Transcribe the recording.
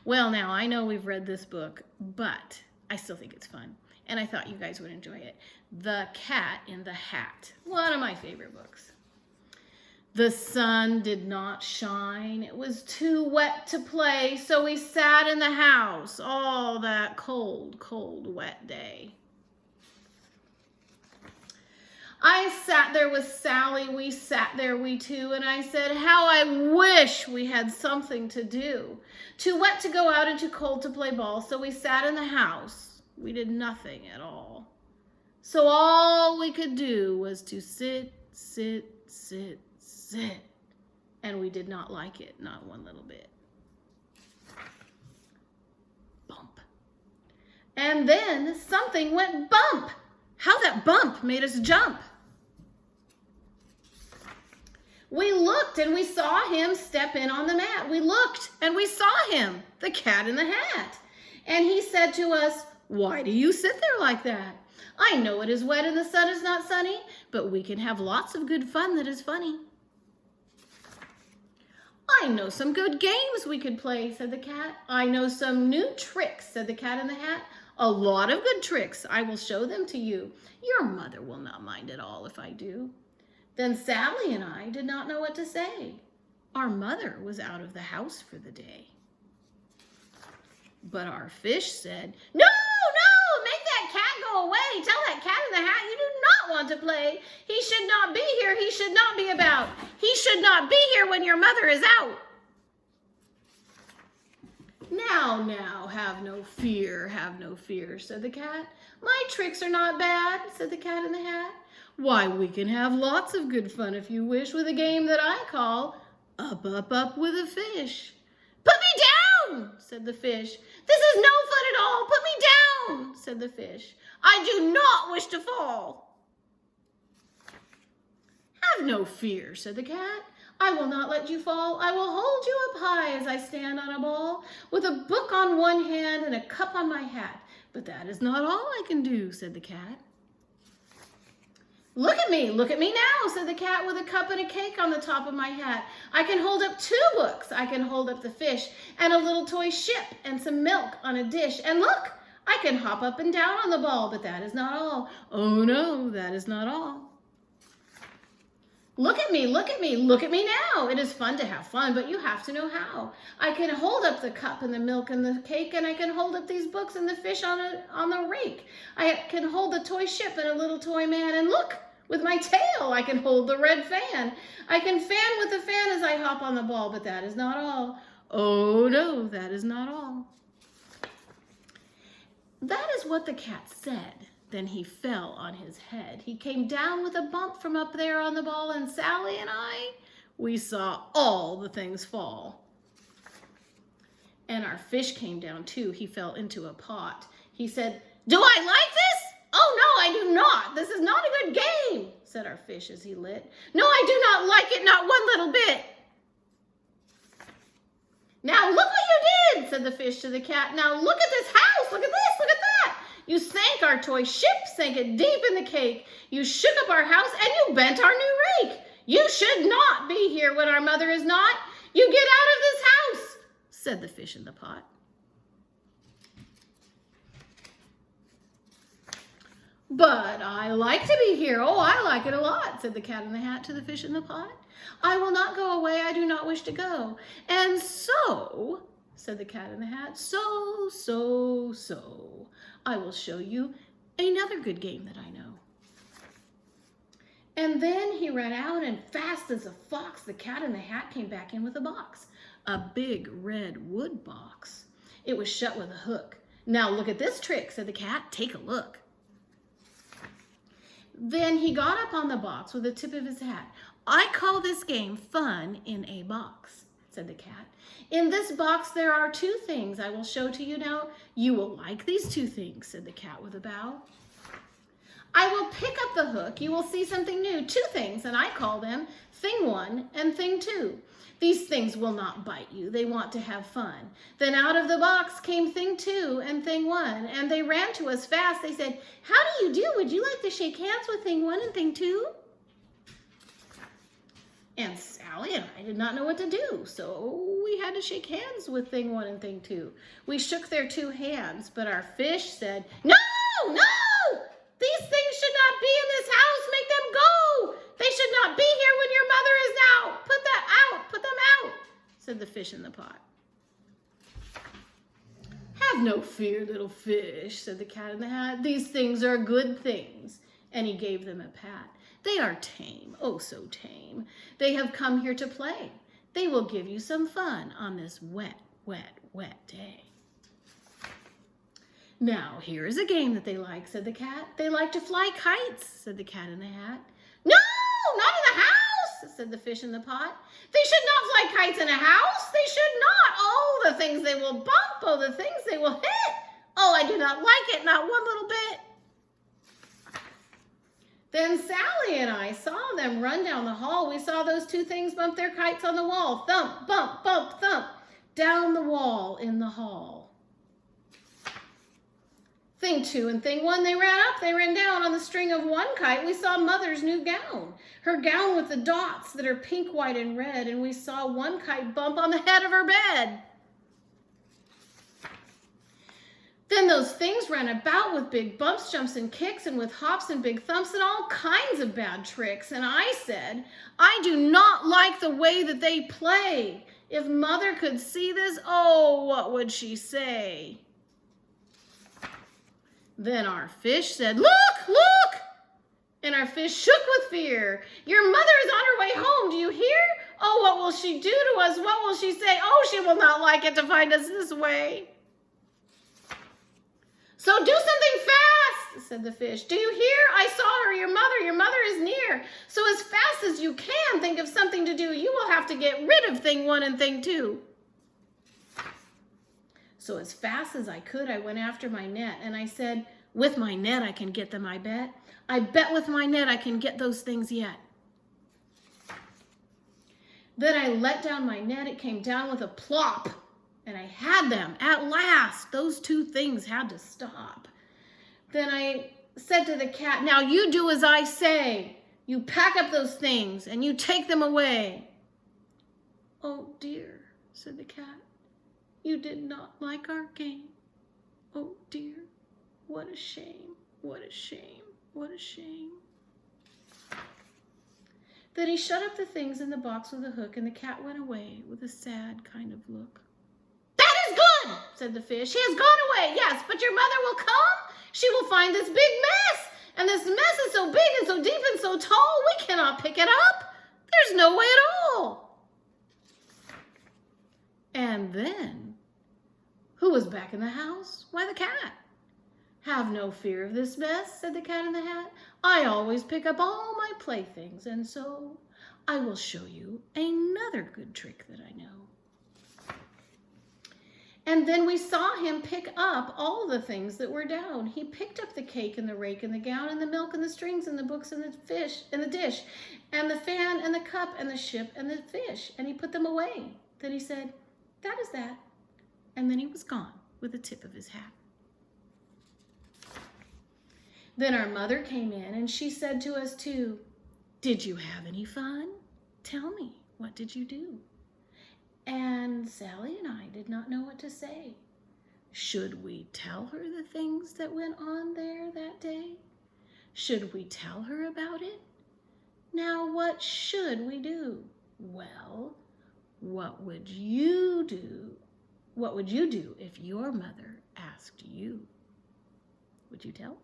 Well, now I know we've read this book, but I still think it's fun, and I thought you guys would enjoy it. The Cat in the Hat, one of my favorite books. The sun did not shine. It was too wet to play, so we sat in the house all that cold, cold, wet day. I sat there with Sally, we sat there, we two, and I said, how I wish we had something to do. Too wet to go out and too cold to play ball, so we sat in the house. We did nothing at all. So all we could do was to sit, sit, sit, sit. And we did not like it, not one little bit. Bump. And then something went bump. How that bump made us jump. We looked and we saw him step in on the mat. We looked and we saw him, the Cat in the Hat. And he said to us, why do you sit there like that? I know it is wet and the sun is not sunny, but we can have lots of good fun that is funny. I know some good games we could play, said the cat. I know some new tricks, said the Cat in the Hat. A lot of good tricks. I will show them to you. Your mother will not mind at all if I do. Then Sally and I did not know what to say. Our mother was out of the house for the day. But our fish said, no, no, make that cat go away. Tell that Cat in the Hat you do not want to play. He should not be here. He should not be about. He should not be here when your mother is out. Now, have no fear, said the cat. My tricks are not bad, said the Cat in the Hat. Why, we can have lots of good fun if you wish with a game that I call Up, Up, Up with a Fish. Put me down, said the fish. This is no fun at all. Put me down, said the fish. I do not wish to fall. Have no fear, said the cat. I will not let you fall. I will hold you up high as I stand on a ball, with a book on one hand and a cup on my hat. But that is not all I can do, said the cat. Look at me now, said the cat, with a cup and a cake on the top of my hat. I can hold up 2 books. I can hold up the fish and a little toy ship and some milk on a dish. And look, I can hop up and down on the ball, but that is not all. Oh no, that is not all. Look at me now. It is fun to have fun, but you have to know how. I can hold up the cup and the milk and the cake, and I can hold up these books and the fish on the rake. I can hold the toy ship and a little toy man, and look, with my tail I can hold the red fan. I can fan with the fan as I hop on the ball, but that is not all. Oh no, that is not all. That is what the cat said. Then he fell on his head. He came down with a bump from up there on the ball, and Sally and I, we saw all the things fall. And our fish came down too. He fell into a pot. He said, do I like this? Oh no, I do not. This is not a good game, said our fish as he lit. No, I do not like it, not one little bit. Now look what you did, said the fish to the cat. Now look at this house, look at this, look at that. You sank our toy ship, sank it deep in the cake. You shook up our house and you bent our new rake. You should not be here when our mother is not. You get out of this house, said the fish in the pot. But I like to be here. Oh, I like it a lot, said the Cat in the Hat to the fish in the pot. I will not go away. I do not wish to go. And so, said the Cat in the Hat, so, I will show you another good game that I know. And then he ran out, and fast as a fox, the Cat in the Hat came back in with a box, a big red wood box. It was shut with a hook. Now look at this trick, said the cat. Take a look. Then he got up on the box with the tip of his hat. I call this game Fun in a Box, said the cat. In this box there are 2 things I will show to you now. You will like these 2 things, said the cat with a bow. I will pick up the hook. You will see something new. 2 things, and I call them Thing 1 and Thing 2. These things will not bite you. They want to have fun. Then out of the box came Thing 2 and Thing 1, and they ran to us fast. They said, how do you do? Would you like to shake hands with Thing 1 and Thing 2? And Sally and I did not know what to do, so we had to shake hands with thing 1 and thing 2. We shook their 2 hands, but our fish said, "No, no! These things should not be in this house. Make them go. They should not be here when your mother is now. Put that out. Put them out," said the fish in the pot. "Have no fear, little fish," said the Cat in the Hat. "These things are good things." And he gave them a pat. "They are tame, oh so tame. They have come here to play. They will give you some fun on this wet, wet, wet day." "Now, here is a game that they like," said the cat. "They like to fly kites," said the Cat in the Hat. "No, not in the house," said the fish in the pot. "They should not fly kites in a house. They should not. Oh, the things they will bump. Oh, the things they will hit. Oh, I do not like it, not one little bit." Then Sally and I saw them run down the hall. We saw those 2 things bump their kites on the wall. Thump, bump, bump, thump, down the wall in the hall. Thing 2 and thing 1, they ran up, they ran down. On the string of 1 kite, we saw Mother's new gown. Her gown with the dots that are pink, white, and red. And we saw 1 kite bump on the head of her bed. Then those things ran about with big bumps, jumps, and kicks, and with hops and big thumps and all kinds of bad tricks. And I said, "I do not like the way that they play. If Mother could see this, oh, what would she say?" Then our fish said, "Look, look!" And our fish shook with fear. "Your mother is on her way home. Do you hear? Oh, what will she do to us? What will she say? Oh, she will not like it to find us this way." "So do something fast," said the fish. "Do you hear? I saw her, your mother is near. So as fast as you can, think of something to do. You will have to get rid of thing 1 and thing 2. So as fast as I could, I went after my net, and I said, "With my net I can get them, I bet. I bet with my net I can get those things yet." Then I let down my net. It came down with a plop. And I had them at last. Those 2 things had to stop. Then I said to the cat, "Now you do as I say. You pack up those things and you take them away." "Oh dear," said the cat, "you did not like our game. Oh dear, what a shame, what a shame, what a shame." Then he shut up the things in the box with a hook, and the cat went away with a sad kind of look. "That is good," said the fish. "He has gone away, yes, but your mother will come. She will find this big mess, and this mess is so big and so deep and so tall, we cannot pick it up. There's no way at all." And then, who was back in the house? Why, the cat. "Have no fear of this mess," said the Cat in the Hat. "I always pick up all my playthings, and so I will show you another good trick that I know." And then we saw him pick up all the things that were down. He picked up the cake and the rake and the gown and the milk and the strings and the books and the fish and the dish and the fan and the cup and the ship and the fish, and he put them away. Then he said, "That is that." And then he was gone with the tip of his hat. Then our mother came in, and she said to us too, "Did you have any fun? Tell me, what did you do?" And Sally and I did not know what to say. Should we tell her the things that went on there that day? Should we tell her about it? Now, what should we do? Well, what would you do? What would you do if your mother asked you? Would you tell?